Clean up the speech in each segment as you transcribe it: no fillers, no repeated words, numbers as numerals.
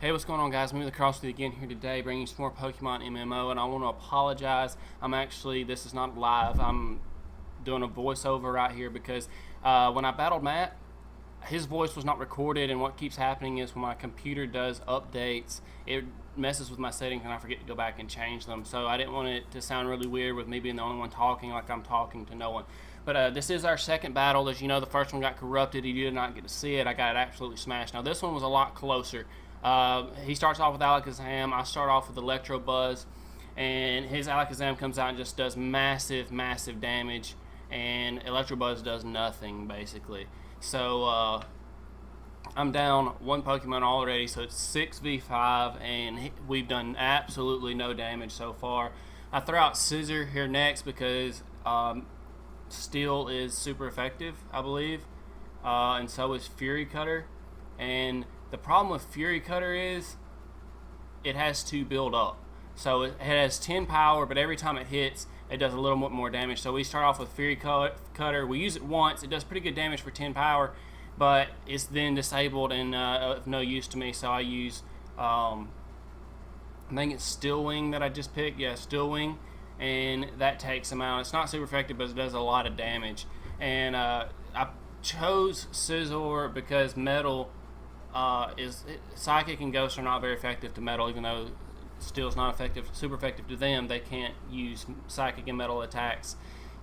Hey, what's going on, guys? Moving across with you again here today, bringing you some more Pokemon MMO, and I want to apologize. This is not live. I'm doing a voiceover right here because when I battled Matt, his voice was not recorded, and what keeps happening is when my computer does updates, it messes with my settings and I forget to go back and change them. So I didn't want it to sound really weird with me being the only one talking, like I'm talking to no one. But this is our second battle. As you know, the first one got corrupted. You did not get to see it. I got it absolutely smashed. Now this one was a lot closer. He starts off with Alakazam. I start off with Electrobuzz, and his Alakazam comes out and just does massive damage, and Electrobuzz does nothing basically. So I'm down one Pokemon already, so it's 6v5, and we've done absolutely no damage so far. I throw out Scissor here next because Steel is super effective, I believe, and so is Fury Cutter. And the problem with Fury Cutter is it has to build up. So it has 10 power, but every time it hits, it does a little bit more damage. So we start off with Fury Cutter. We use it once. It does pretty good damage for 10 power, but it's then disabled and of no use to me. So I use, I think it's Steel Wing that I just picked. Yeah, Steel Wing, and that takes him out. It's not super effective, but it does a lot of damage. And I chose Scizor because Metal Psychic and Ghost are not very effective to Metal, even though Steel's not super effective to them. They can't use Psychic and Metal attacks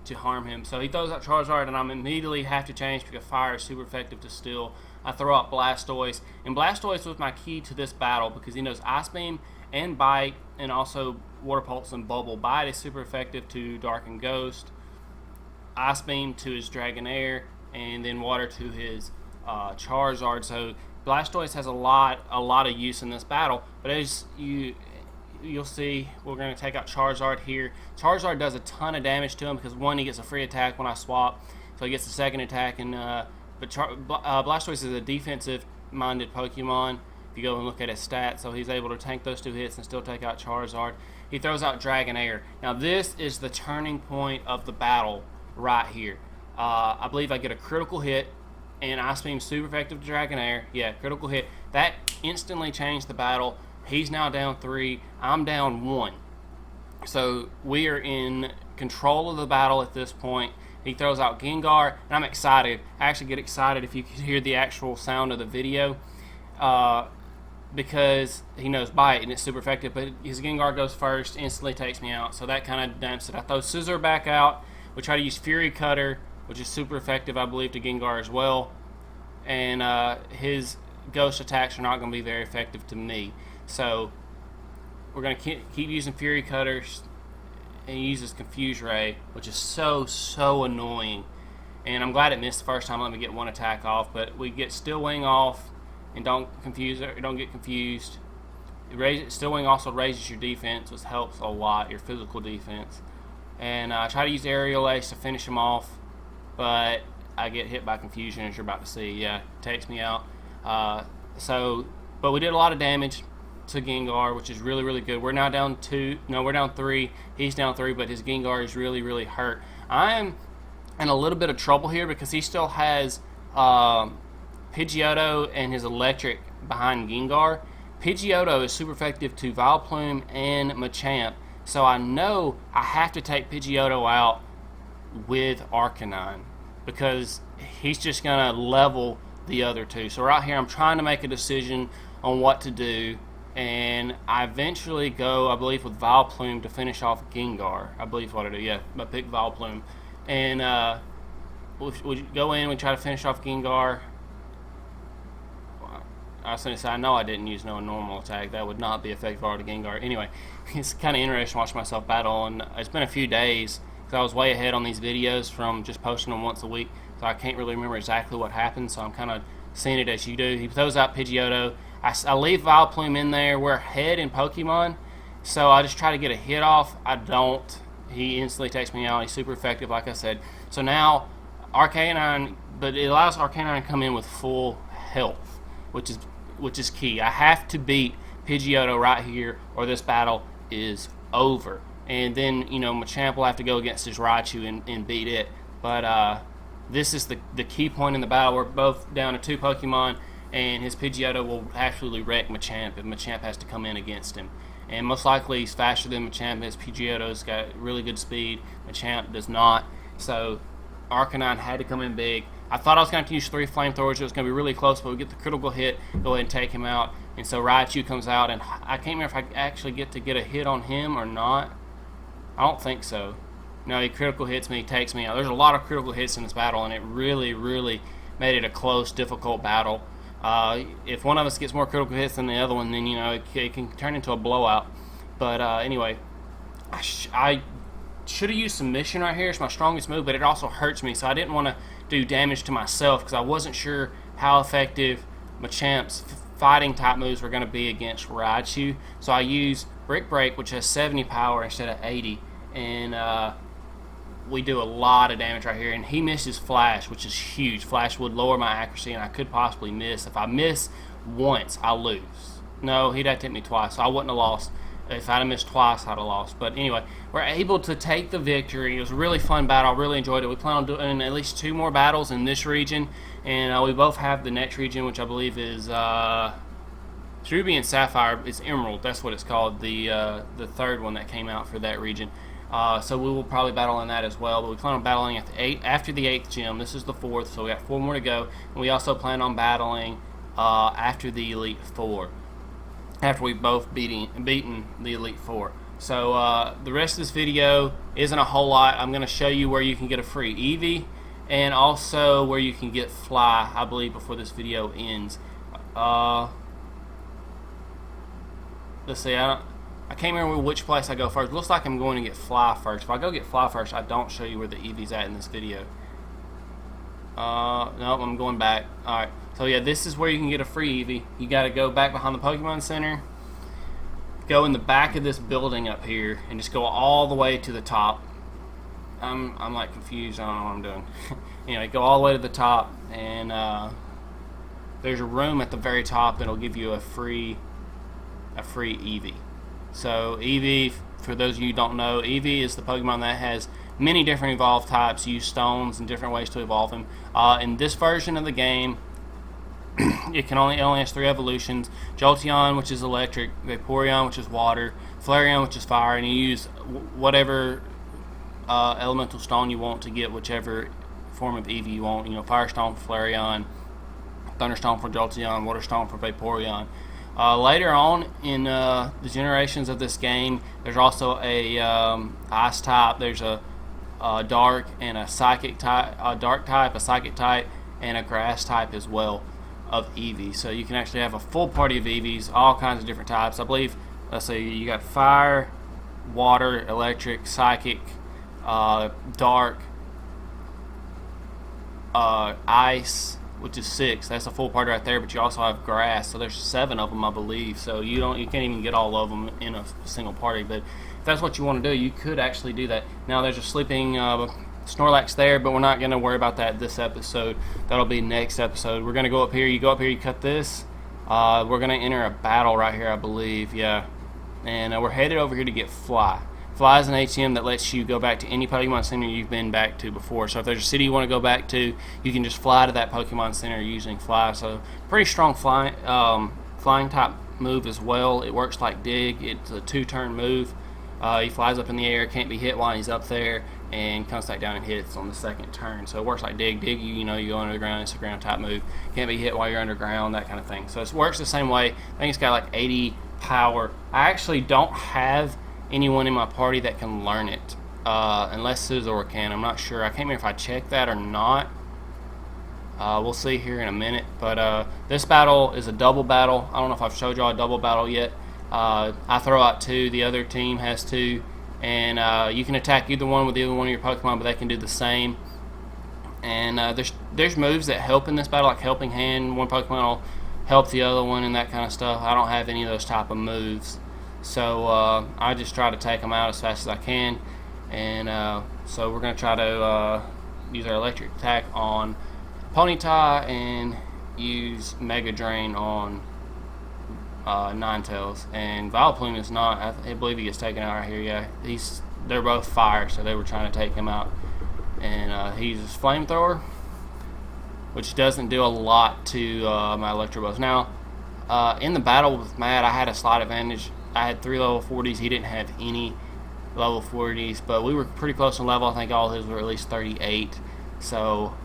to harm him. So he throws out Charizard, and I immediately have to change because Fire is super effective to Steel. I throw out Blastoise, and Blastoise was my key to this battle because he knows Ice Beam and Bite, and also Water Pulse and Bubble. Bite is super effective to Dark and Ghost, Ice Beam to his Dragonair, and then Water to his Charizard. So Blastoise has a lot of use in this battle, but as you'll see, we're going to take out Charizard here. Charizard does a ton of damage to him because one, he gets a free attack when I swap, so he gets the second attack. And Blastoise is a defensive-minded Pokemon. If you go and look at his stats, so he's able to tank those 2 hits and still take out Charizard. He throws out Dragonair. Now this is the turning point of the battle right here. I believe I get a critical hit, and Ice Beam super effective to Dragonair. Yeah, critical hit. That instantly changed the battle. He's now down 3. I'm down 1. So we are in control of the battle at this point. He throws out Gengar, and I'm excited. I actually get excited if you could hear the actual sound of the video, because he knows Bite, and it's super effective. But his Gengar goes first, instantly takes me out. So that kind of damps it. I throw Scissor back out. We try to use Fury Cutter, which is super effective, I believe, to Gengar as well. And his Ghost attacks are not going to be very effective to me. So we're going to keep using Fury Cutters, and he uses Confuse Ray, which is so annoying. And I'm glad it missed the first time. Let me get one attack off, but we get Steel Wing off, and don't get confused. Steel Wing also raises your defense, which helps a lot, your physical defense. And I try to use Aerial Ace to finish him off, but I get hit by Confusion, as you're about to see. Yeah, takes me out. But we did a lot of damage to Gengar, which is really good. We're now down 2. No, we're down 3. He's down 3, but his Gengar is really hurt. I am in a little bit of trouble here because he still has Pidgeotto and his Electric behind Gengar. Pidgeotto is super effective to Vileplume and Machamp, so I know I have to take Pidgeotto out with Arcanine because he's just going to level the other 2. So right here I'm trying to make a decision on what to do, and I eventually go, I believe, with Vileplume to finish off Gengar. I believe what I do. Yeah, I pick Vileplume, and we go in, we try to finish off Gengar. I was going to say, I know I didn't use no normal attack. That would not be effective already Gengar. Anyway, it's kind of interesting watching myself battle, and it's been a few days because I was way ahead on these videos from just posting them once a week, so I can't really remember exactly what happened, so I'm kind of seeing it as you do. He throws out Pidgeotto. I leave Vileplume in there. We're ahead in Pokemon, so I just try to get a hit off. I don't. He instantly takes me out. He's super effective, like I said. So now Arcanine, but it allows Arcanine to come in with full health, which is key. I have to beat Pidgeotto right here, or this battle is over. And then, you know, Machamp will have to go against his Raichu and beat it. But this is the key point in the battle. We're both down to 2 Pokemon, and his Pidgeotto will absolutely wreck Machamp if Machamp has to come in against him. And most likely he's faster than Machamp. His Pidgeotto's got really good speed. Machamp does not. So Arcanine had to come in big. I thought I was going to use 3 flamethrowers. It was going to be really close, but we get the critical hit, go ahead and take him out. And so Raichu comes out, and I can't remember if I actually get a hit on him or not. I don't think so. No, he critical hits me, takes me out. There's a lot of critical hits in this battle, and it really, really made it a close, difficult battle. If one of us gets more critical hits than the other one, then, you know, it can turn into a blowout. But anyway, I should have used Submission right here. It's my strongest move, but it also hurts me, so I didn't want to do damage to myself because I wasn't sure how effective Machamp's fighting type moves were going to be against Raichu. So I used Brick Break, which has 70 power instead of 80, and we do a lot of damage right here. And he misses Flash, which is huge. Flash would lower my accuracy, and I could possibly miss. If I miss once, I lose. No, he'd have to hit me twice, so I wouldn't have lost. If I'd have missed twice, I'd have lost. But anyway, we're able to take the victory. It was a really fun battle. I really enjoyed it. We plan on doing at least 2 more battles in this region. And we both have the next region, which I believe is Ruby and Sapphire. It's Emerald. That's what it's called. The third one that came out for that region. So we will probably battle in that as well. But we plan on battling at after the 8th gym. This is the 4th, so we got 4 more to go. And we also plan on battling after the Elite Four, after we've both beaten the Elite Four. So the rest of this video isn't a whole lot. I'm going to show you where you can get a free Eevee, and also where you can get Fly, I believe, before this video ends. Let's see, I can't remember which place I go first. Looks like I'm going to get Fly first. If I go get Fly first, I don't show you where the Eevee's at in this video. No, I'm going back. Alright, so yeah, this is where you can get a free Eevee. You got to go back behind the Pokemon Center, go in the back of this building up here, and just go all the way to the top. I'm like confused. I don't know what I'm doing. Anyway, go all the way to the top, and there's a room at the very top that'll give you a free Eevee. So Eevee, for those of you who don't know, Eevee is the Pokemon that has many different evolved types, use stones and different ways to evolve him. In this version of the game, it only has 3 evolutions: Jolteon, which is electric; Vaporeon, which is water; Flareon, which is fire. And you use whatever elemental stone you want to get whichever form of Eevee you want. You know, Firestone for Flareon, Thunderstone for Jolteon, Waterstone for Vaporeon. Later on in the generations of this game, there's also a ice type. There's a dark and a psychic type, a dark type, a psychic type, and a grass type as well of Eevee. So you can actually have a full party of Eevees, all kinds of different types. I believe, let's see, you got fire, water, electric, psychic, dark, ice, which is 6. That's a full party right there. But you also have grass, so there's 7 of them, I believe. So you can't even get all of them in a single party. But if that's what you want to do, you could actually do that. Now there's a sleeping Snorlax there, but we're not going to worry about that this episode. That'll be next episode. We're going to go up here. You go up here, you cut this. We're going to enter a battle right here, I believe. Yeah. And we're headed over here to get Fly. Fly is an ATM that lets you go back to any Pokemon Center you've been back to before. So if there's a city you want to go back to, you can just fly to that Pokemon Center using Fly. So pretty strong flying type move as well. It works like Dig. It's a 2-turn move. He flies up in the air, can't be hit while he's up there, and comes back down and hits on the 2nd turn. So it works like Dig. Dig, you go under the ground. It's a ground type move. Can't be hit while you're underground, that kind of thing. So it works the same way. I think it's got like 80 power. I actually don't have anyone in my party that can learn it, unless Scizor can. I'm not sure. I can't remember if I checked that or not. We'll see here in a minute. But this battle is a double battle. I don't know if I've showed y'all a double battle yet. I throw out 2, the other team has 2, and you can attack either one with either one of your Pokemon, but they can do the same. And there's moves that help in this battle, like Helping Hand. One Pokemon will help the other one and that kind of stuff. I don't have any of those type of moves, so I just try to take them out as fast as I can. And so we're going to try to use our electric attack on Ponyta and use Mega Drain on Ninetales. And Vileplume is not. I believe he gets taken out right here. Yeah, they're both fire, so they were trying to take him out. And he uses Flamethrower. which doesn't do a lot to my electro bows. Now, in the battle with Matt, I had a slight advantage. I had 3 level 40s. He didn't have any level 40s, but we were pretty close in level. I think all his were at least 38. So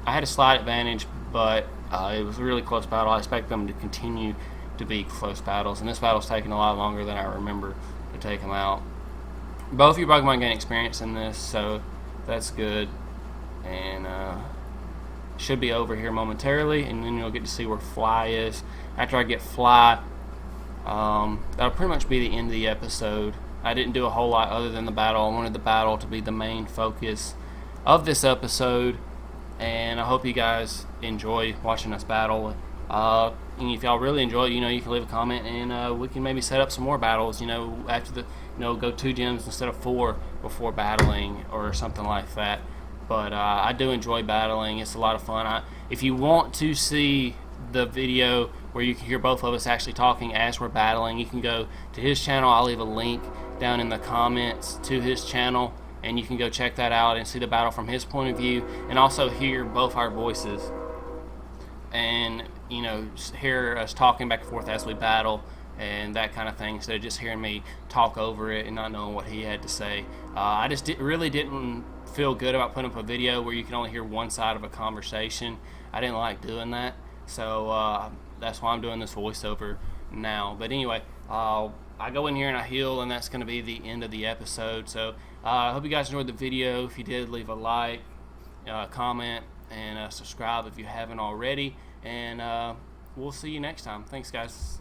I had a slight advantage, but it was a really close battle. I expect them to continue to be close battles, and this battle's taking a lot longer than I remember to take them out. Both your Pokemon gain experience in this, so that's good. And should be over here momentarily, and then you'll get to see where Fly is. After I get Fly, that'll pretty much be the end of the episode. I didn't do a whole lot other than the battle. I wanted the battle to be the main focus of this episode, and I hope you guys enjoy watching us battle. And if y'all really enjoy it, you can leave a comment, and we can maybe set up some more battles. After the go 2 gyms instead of 4 before battling or something like that. But I do enjoy battling. It's a lot of fun. If you want to see the video where you can hear both of us actually talking as we're battling, you can go to his channel. I'll leave a link down in the comments to his channel, and you can go check that out and see the battle from his point of view, and also hear both our voices, and hear us talking back and forth as we battle and that kind of thing, instead of just hearing me talk over it and not knowing what he had to say. I just really didn't feel good about putting up a video where you can only hear one side of a conversation. I didn't like doing that, so that's why I'm doing this voiceover now. But anyway, I go in here and I heal, and that's going to be the end of the episode. So I hope you guys enjoyed the video. If you did, leave a like, comment, and subscribe if you haven't already. And we'll see you next time. Thanks, guys.